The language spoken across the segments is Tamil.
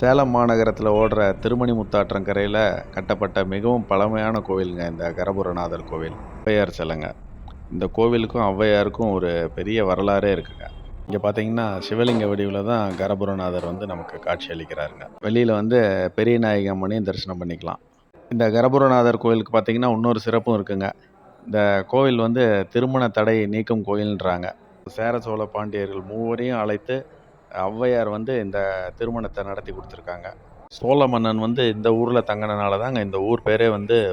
சேலம் மாநகரத்தில் ஓடுற திருமணி முத்தாற்றங்கரையில் கட்டப்பட்ட மிகவும் பழமையான கோவிலுங்க இந்த கரபுரநாதர் கோவில். ஔவையார் சிலைங்க. இந்த கோவிலுக்கும் ஔவையாருக்கும் ஒரு பெரிய வரலாறே இருக்குங்க. இங்கே பார்த்தீங்கன்னா சிவலிங்க வடிவில் தான் கரபுரநாதர் நமக்கு காட்சி அளிக்கிறாருங்க. வெளியில் பெரிய நாயகி அம்மனையும் தரிசனம் பண்ணிக்கலாம். இந்த கரபுரநாதர் கோவிலுக்கு பார்த்தீங்கன்னா இன்னொரு சிறப்பும் இருக்குங்க. இந்த கோவில் திருமண தடை நீக்கும் கோயில்ன்றாங்க. சேர சோழ பாண்டியர்கள் மூவரையும் அழைத்து ஔவையார் இந்த திருமணத்தை நடத்தி கொடுத்துருக்காங்க. சோழ மன்னன் இந்த ஊரில் தங்கினனால தாங்க இந்த ஊர் பேரே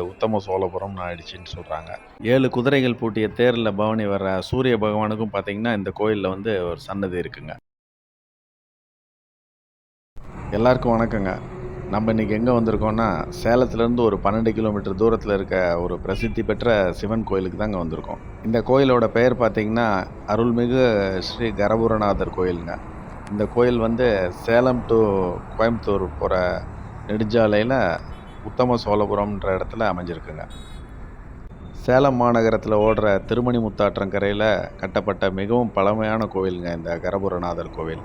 உத்தம சோழபுரம்னு ஆயிடுச்சுன்னு சொல்கிறாங்க. 7 குதிரைகள் பூட்டிய தேரில் பவனி வர்ற சூரிய பகவானுக்கும் பார்த்தீங்கன்னா இந்த கோயிலில் ஒரு சன்னதி இருக்குங்க. எல்லாருக்கும் வணக்கங்க. நம்ம இன்றைக்கி எங்கே வந்திருக்கோம்னா சேலத்துலேருந்து ஒரு 12 கிலோமீட்டர் தூரத்தில் இருக்க ஒரு பிரசித்தி பெற்ற சிவன் கோயிலுக்கு தாங்க வந்திருக்கோம். இந்த கோயிலோட பெயர் பார்த்திங்கன்னா அருள்மிகு ஸ்ரீ கரபுரநாதர் கோயிலுங்க. இந்த கோயில் சேலம் டு கோயம்புத்தூர் போகிற நெடுஞ்சாலையில் உத்தம சோழபுரம்ன்ற இடத்துல அமைஞ்சிருக்குங்க. சேலம் மாநகரத்தில் ஓடுற திருமணி முத்தாற்றங்கரையில் கட்டப்பட்ட மிகவும் பழமையான கோவிலுங்க இந்த கரபுரநாதர் கோவில்.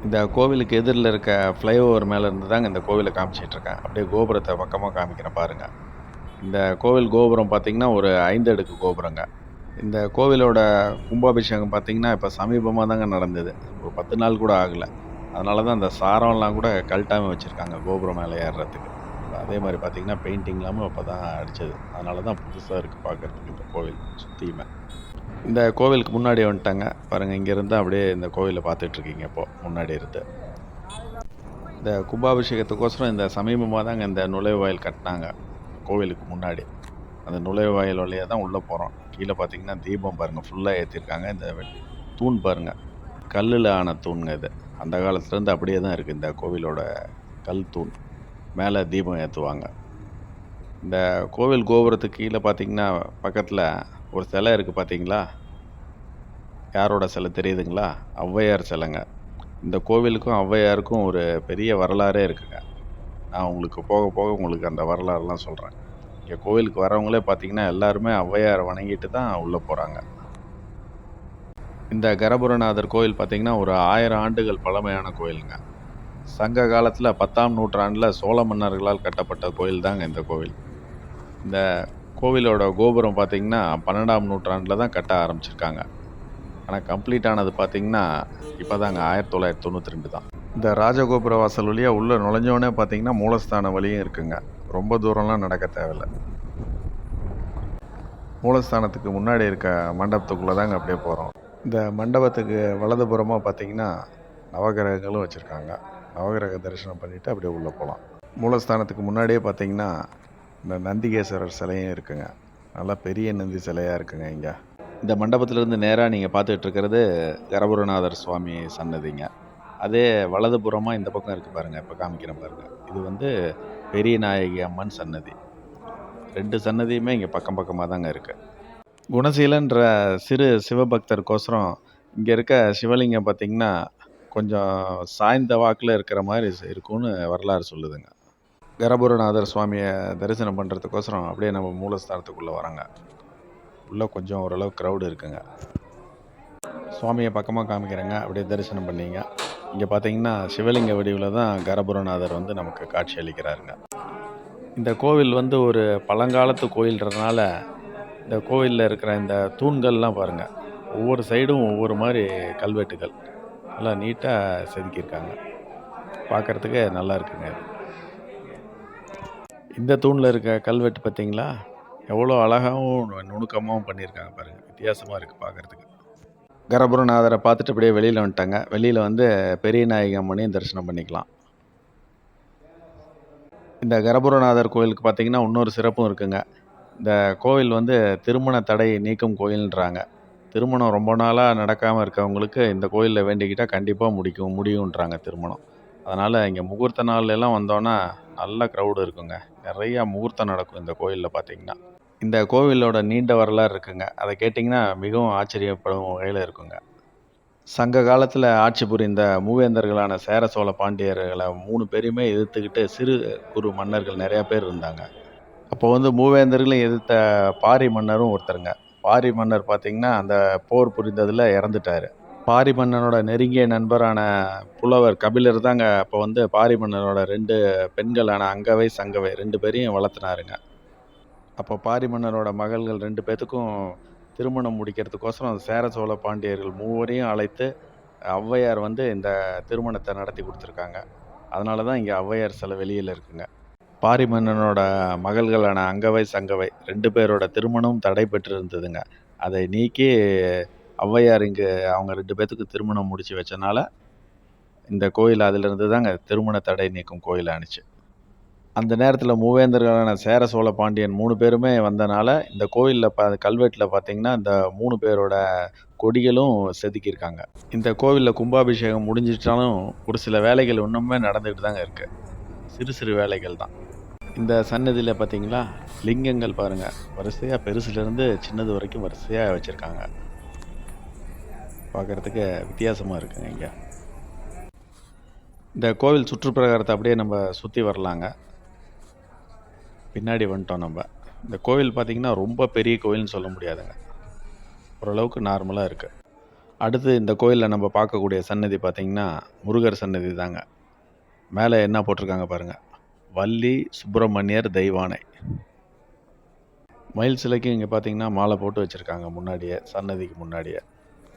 இந்த கோவிலுக்கு எதிரில் இருக்க ஃப்ளைஓவர் மேலே இருந்து தாங்க இந்த கோவிலை காமிச்சிட்ருக்கேன். அப்படியே கோபுரத்தை பக்கமாக காமிக்கிறேன் பாருங்கள். இந்த கோவில் கோபுரம் பார்த்திங்கன்னா ஒரு 5 அடுக்கு கோபுரங்க. இந்த கோவிலோட கும்பாபிஷேகம் பார்த்திங்கன்னா இப்போ சமீபமாக தாங்க நடந்தது. ஒரு 10 நாள் கூட ஆகலை. அதனால தான் அந்த சாரம்லாம் கூட கழட்டாமல் வச்சுருக்காங்க கோபுரம் மேலே ஏறுறதுக்கு. அதே மாதிரி பார்த்திங்கன்னா பெயிண்டிங்லாமும் இப்போ தான் அடித்தது. அதனால தான் புதுசாக இருக்குது பார்க்குறதுக்கு இந்த கோவில் சுற்றியுமே. இந்த கோவிலுக்கு முன்னாடி வந்துட்டாங்க பாருங்கள். இங்கேருந்து அப்படியே இந்த கோவிலை பார்த்துட்ருக்கீங்க இப்போது முன்னாடி இருந்து. இந்த கும்பாபிஷேகத்துக்கோசரம் இந்த சமீபமாக தாங்க இந்த நுழைவாயில் கட்டினாங்க கோவிலுக்கு முன்னாடி. அந்த நுழைவாயில் வழியாக தான் உள்ளே போகிறோம். கீழே பார்த்தீங்கன்னா தீபம் பாருங்கள் ஃபுல்லாக ஏற்றிருக்காங்க. இந்த தூண் பாருங்கள், கல்லில் ஆன தூணுங்க இது. அந்த காலத்துலேருந்து அப்படியே தான் இருக்குது இந்த கோவிலோட கல் தூண். மேலே தீபம் ஏற்றுவாங்க. இந்த கோவில் கோபுரத்துக்கு கீழே பார்த்தீங்கன்னா பக்கத்தில் ஒரு சிலை இருக்குது பார்த்தீங்களா? யாரோட சிலை தெரியுதுங்களா? ஔவையார் சிலைங்க. இந்த கோவிலுக்கும் ஔவையாருக்கும் ஒரு பெரிய வரலாறே இருக்குங்க. நான் உங்களுக்கு போக போக உங்களுக்கு அந்த வரலாறுலாம் சொல்கிறேன். இங்கே கோவிலுக்கு வரவங்களே பார்த்திங்கன்னா எல்லாருமே ஔவையாரை வணங்கிட்டு தான் உள்ளே போகிறாங்க. இந்த கரபுரநாதர் கோவில் பார்த்திங்கன்னா ஒரு 1000 ஆண்டுகள் பழமையான கோயிலுங்க. சங்க காலத்தில் 10ஆம் நூற்றாண்டில் சோழ மன்னர்களால் கட்டப்பட்ட கோயில் தாங்க இந்த கோவில். இந்த கோவிலோட கோபுரம் பார்த்திங்கன்னா 12ஆம் நூற்றாண்டில் தான் கட்ட ஆரம்பிச்சிருக்காங்க. ஆனால் கம்ப்ளீட் ஆனது பார்த்திங்கன்னா இப்போ தாங்க 1992 தான். இந்த ராஜகோபுர வாசல் வழியாக உள்ளே நுழைஞ்சோடனே பார்த்திங்கன்னா மூலஸ்தான வழியும் இருக்குங்க. ரொம்ப தூரம்லாம் நடக்க தேவையில்லை. மூலஸ்தானத்துக்கு முன்னாடி இருக்க மண்டபத்துக்குள்ளே தாங்க அப்படியே போகிறோம். இந்த மண்டபத்துக்கு வலதுபுறமாக பார்த்திங்கன்னா நவகிரகங்களும் வச்சுருக்காங்க. நவகிரக தரிசனம் பண்ணிவிட்டு அப்படியே உள்ளே போகலாம். மூலஸ்தானத்துக்கு முன்னாடியே பார்த்திங்கன்னா இந்த நந்திகேஸ்வரர் சிலையும் இருக்குங்க. நல்லா பெரிய நந்தி சிலையாக இருக்குங்க இங்கே. இந்த மண்டபத்திலேருந்து நேராக நீங்கள் பார்த்துட்ருக்கிறது கரபுரநாதர் சுவாமி சன்னதிங்க. அதே வலதுபுறமாக இந்த பக்கம் இருக்குது பாருங்கள். இப்போ காமிக்கிறேன் பாருங்கள். இது பெரிய நாயகி அம்மன் சன்னதி. 2 சன்னதியுமே இங்கே பக்கம் பக்கமாக தாங்க இருக்குது. குணசீலன்ற சிறு சிவபக்தருக்கோசரம் இங்கே இருக்க சிவலிங்கம் பார்த்திங்கன்னா கொஞ்சம் சாய்ந்த வாக்கில் இருக்கிற மாதிரி இருக்கும்னு வரலாறு சொல்லுதுங்க. கரபுரநாதர் சுவாமியை தரிசனம் பண்ணுறதுக்கோசரம் அப்படியே நம்ம மூலஸ்தானத்துக்குள்ளே வராங்க. உள்ளே கொஞ்சம் ஓரளவு க்ரௌடு இருக்குங்க. சுவாமியை பக்கமாக காமிக்கிறேங்க. அப்படியே தரிசனம் பண்ணிங்க. இங்கே பார்த்தீங்கன்னா சிவலிங்க வடிவில் தான் கரபுரநாதர் நமக்கு காட்சி அளிக்கிறாருங்க. இந்த கோவில் ஒரு பழங்காலத்து கோயில்ன்றதுனால இந்த கோவிலில் இருக்கிற இந்த தூண்கள்லாம் பாருங்கள். ஒவ்வொரு சைடும் ஒவ்வொரு மாதிரி கல்வெட்டுகள் நல்லா நீட்டாக செதுக்கியிருக்காங்க. பார்க்குறதுக்கு நல்லா இருக்குங்க. இந்த தூணில் இருக்க கல்வெட்டு பார்த்தீங்களா? எவ்வளோ அழகாகவும் நுணுக்கமாகவும் பண்ணியிருக்காங்க பாருங்கள். வித்தியாசமாக இருக்குது பார்க்குறதுக்கு. கரபுரநாதரை பார்த்துட்டு அப்படியே வெளியில் வந்துட்டாங்க. வெளியில் பெரிய நாயகி அம்மனையும் தரிசனம் பண்ணிக்கலாம். இந்த கரபுரநாதர் கோயிலுக்கு பார்த்திங்கன்னா இன்னொரு சிறப்பும் இருக்குங்க. இந்த கோவில் திருமண தடை நீக்கும் கோயில்ன்றாங்க. திருமணம் ரொம்ப நாளாக நடக்காமல் இருக்கவங்களுக்கு இந்த கோயிலில் வேண்டிக்கிட்டால் கண்டிப்பாக முடியுன்றாங்க திருமணம். அதனால் இங்கே முகூர்த்த நாள்லாம் வந்தோன்னா நல்ல க்ரௌடு இருக்குங்க. நிறையா முகூர்த்தம் நடக்கும் இந்த கோயிலில் பார்த்திங்கன்னா. இந்த கோவிலோட நீண்ட வரலாறு இருக்குங்க. அதை கேட்டிங்கன்னா மிகவும் ஆச்சரியப்படும் வகையில் இருக்குங்க. சங்க காலத்தில் ஆட்சி புரிந்த மூவேந்தர்களான சேர சோழ பாண்டியர்களை 3 பேரையுமே எதிர்த்துக்கிட்டு சிறு குறு மன்னர்கள் நிறையா பேர் இருந்தாங்க. அப்போ மூவேந்தர்களையும் எதிர்த்த பாரி மன்னரும் ஒருத்தருங்க. பாரி மன்னர் பார்த்திங்கன்னா அந்த போர் புரிந்ததில் இறந்துட்டார். பாரி மன்னனோட நெருங்கிய நண்பரான புலவர் கபிலர் தாங்க அப்போ வந்து பாரி மன்னனோட 2 பெண்களான அங்கவை, சங்கவை 2 பேரையும் வளர்த்துனாருங்க. அப்போ பாரி மன்னரோட மகள்கள் 2 பேத்துக்கும் திருமணம் முடிக்கிறதுக்கோசரம் சேர, சோழ, பாண்டியர்கள் மூவரையும் அழைத்து ஔவையார் வந்து இந்த திருமணத்தை நடத்தி கொடுத்துருக்காங்க. அதனால தான் இங்கே ஔவையார் சிலை வெளியில் இருக்குங்க. பாரி மன்னனோட மகள்களான அங்கவை, சங்கவை 2 பேரோட திருமணம் தடை பெற்றிருந்ததுங்க. அதை நீக்கி ஔவையார் இங்கு அவங்க 2 பேத்துக்கு திருமணம் முடிச்சு வச்சனால, இந்த கோயில் அதிலிருந்து தாங்க திருமண தடை நீக்கும் கோயில் ஆனுச்சு. அந்த நேரத்தில மூவேந்தர்களான சேர, சோழ, பாண்டியன் 3 பேருமே வந்தனால, இந்த கோயில்ல கல்வெட்டுல பார்த்தீங்கன்னா, இந்த 3 பேரோட கொடிகளும் செதுக்கியிருக்காங்க. இந்த கோவில்ல கும்பாபிஷேகம் முடிஞ்சிட்டாலும், ஒரு சில வேலைகள் இன்னுமே நடந்துகிட்டு தாங்க இருக்கு. சிறு சிறு வேலைகள் தான். இந்த சன்னதியில பார்த்தீங்களா, லிங்கங்கள் பாருங்க. வரிசையா பெருசுலேருந்து சின்னது வரைக்கும் வரிசையா வச்சிருக்காங்க. பார்க்கறதுக்கு வித்தியாசமா இருக்குங்க இங்க. இந்த கோவில் சுற்றுப்பிரகாரத்தை அப்படியே நம்ம சுற்றி வரலாங்க. பின்னாடி வந்துட்டோம் நம்ம. இந்த கோவில் பார்த்தீங்கன்னா, ரொம்ப பெரிய கோயில்னு சொல்ல முடியாதுங்க. ஓரளவுக்கு நார்மலாக இருக்குது. அடுத்து இந்த கோயிலில் நம்ம பார்க்கக்கூடிய சன்னதி பார்த்தீங்கன்னா, முருகர் சன்னதி தாங்க. மேலே என்ன போட்டிருக்காங்க பாருங்க, வள்ளி சுப்பிரமணியர் தெய்வானை. மயில் சிலைக்கு இங்கே பார்த்தீங்கன்னா மாலை போட்டு வச்சுருக்காங்க முன்னாடியே, சன்னதிக்கு முன்னாடியே.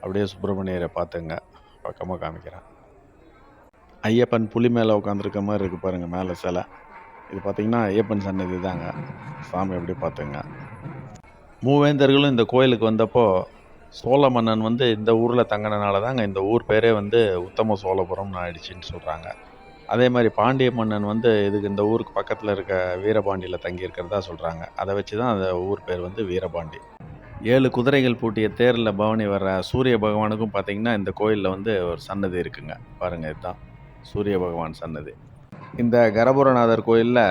அப்படியே சுப்பிரமணியரை பார்த்துங்க, பக்கமாக காமிக்கிறேன். ஐயப்பன் புலி மேலே உட்காந்துருக்க மாதிரி இருக்குது பாருங்கள் மேலே சிலை. இது பார்த்தீங்கன்னா ஐயப்பன் சன்னதி தாங்க. சாமி அப்படியே பார்த்துங்க. மூவேந்தர்களும் இந்த கோயிலுக்கு வந்தப்போ, சோழ மன்னன் வந்து இந்த ஊரில் தங்கினனால தாங்க இந்த ஊர் பேரே வந்து உத்தம சோழபுரம்னு ஆயிடுச்சின்னு சொல்கிறாங்க. அதே மாதிரி பாண்டிய மன்னன் வந்து இதுக்கு இந்த ஊருக்கு பக்கத்தில் இருக்க வீரபாண்டியில் தங்கியிருக்கிறதா சொல்கிறாங்க. அதை வச்சு தான் அந்த ஊர் பேர் வந்து வீரபாண்டி. 7 குதிரைகள் பூட்டிய தேரில் பவனி வர்ற சூரிய பகவானுக்கும் பார்த்தீங்கன்னா, இந்த கோயிலில் வந்து ஒரு சன்னதி இருக்குங்க. பாருங்கள், இதுதான் சூரிய பகவான் சன்னதி. இந்த கரபுரநாதர் கோயிலில்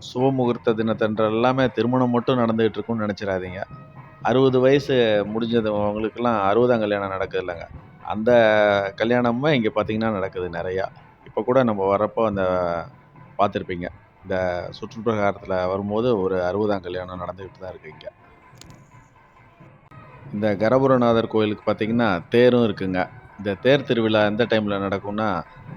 சுபமுகூர்த்த தினத்தன்று எல்லாமே திருமணம் மட்டும் நடந்துகிட்டு இருக்குன்னு நினச்சிடாதீங்க. 60 வயசு முடிஞ்சது அவங்களுக்கெல்லாம் 60ஆம் கல்யாணம் நடக்குது இல்லைங்க, அந்த கல்யாணமுமே இங்கே பார்த்தீங்கன்னா நடக்குது நிறையா. இப்போ கூட நம்ம வரப்போ அந்த பார்த்துருப்பீங்க. இந்த சுற்றுப்பிரகாரத்தில் வரும்போது ஒரு 60ஆம் கல்யாணம் நடந்துக்கிட்டு தான் இருக்குது இங்கே. இந்த கரபுரநாதர் கோயிலுக்கு பார்த்தீங்கன்னா தேரும் இருக்குங்க. இந்த தேர் திருவிழா எந்த டைமில் நடக்கும்னா,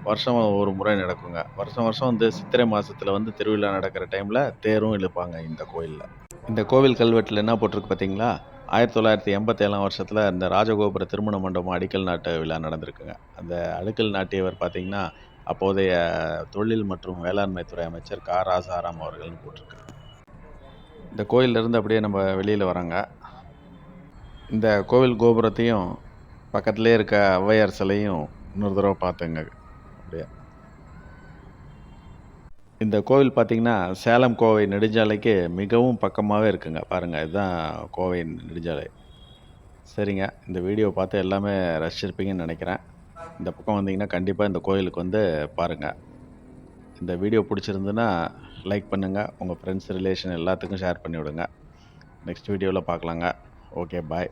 வருஷம் ஒரு முறை நடக்குங்க. வருஷம் வருஷம் வந்து சித்திரை மாதத்தில் வந்து திருவிழா நடக்கிற டைமில் தேரும் இழுப்பாங்க இந்த கோயிலில். இந்த கோவில் கல்வெட்டில் என்ன போட்டிருக்கு பார்த்தீங்களா, 1987ஆம் வருஷத்தில் இந்த ராஜகோபுர திருமண மண்டபம் அடிக்கல் நாட்டு விழா நடந்திருக்குங்க. அந்த அடிக்கல் நாட்டியவர் பார்த்தீங்கன்னா, அப்போதைய தொழில் மற்றும் வேளாண்மை துறை அமைச்சர் கா. ராசாராம் அவர்கள்னு போட்டிருக்கு. இந்த கோயிலிருந்து அப்படியே நம்ம வெளியில் வரோங்க. இந்த கோவில் கோபுரத்தையும் பக்கத்துலேயே இருக்க ஔவையார் சிலையும் இன்னொரு தடவை பார்த்துங்க. அப்படியே இந்த கோவில் பார்த்திங்கன்னா, சேலம் கோவை நெடுஞ்சாலைக்கு மிகவும் பக்கமாகவே இருக்குங்க. பாருங்கள், இதுதான் கோவை நெடுஞ்சாலை. சரிங்க, இந்த வீடியோ பார்த்து எல்லாமே ரசிச்சிருப்பீங்கன்னு நினைக்கிறேன். இந்த பக்கம் வந்தீங்கன்னா கண்டிப்பாக இந்த கோயிலுக்கு வந்து பாருங்கள். இந்த வீடியோ பிடிச்சிருந்துன்னா லைக் பண்ணுங்கள், உங்கள் ஃப்ரெண்ட்ஸ் ரிலேஷன் எல்லாத்துக்கும் ஷேர் பண்ணி விடுங்க. நெக்ஸ்ட் வீடியோவில் பார்க்கலாங்க. ஓகே, பாய்.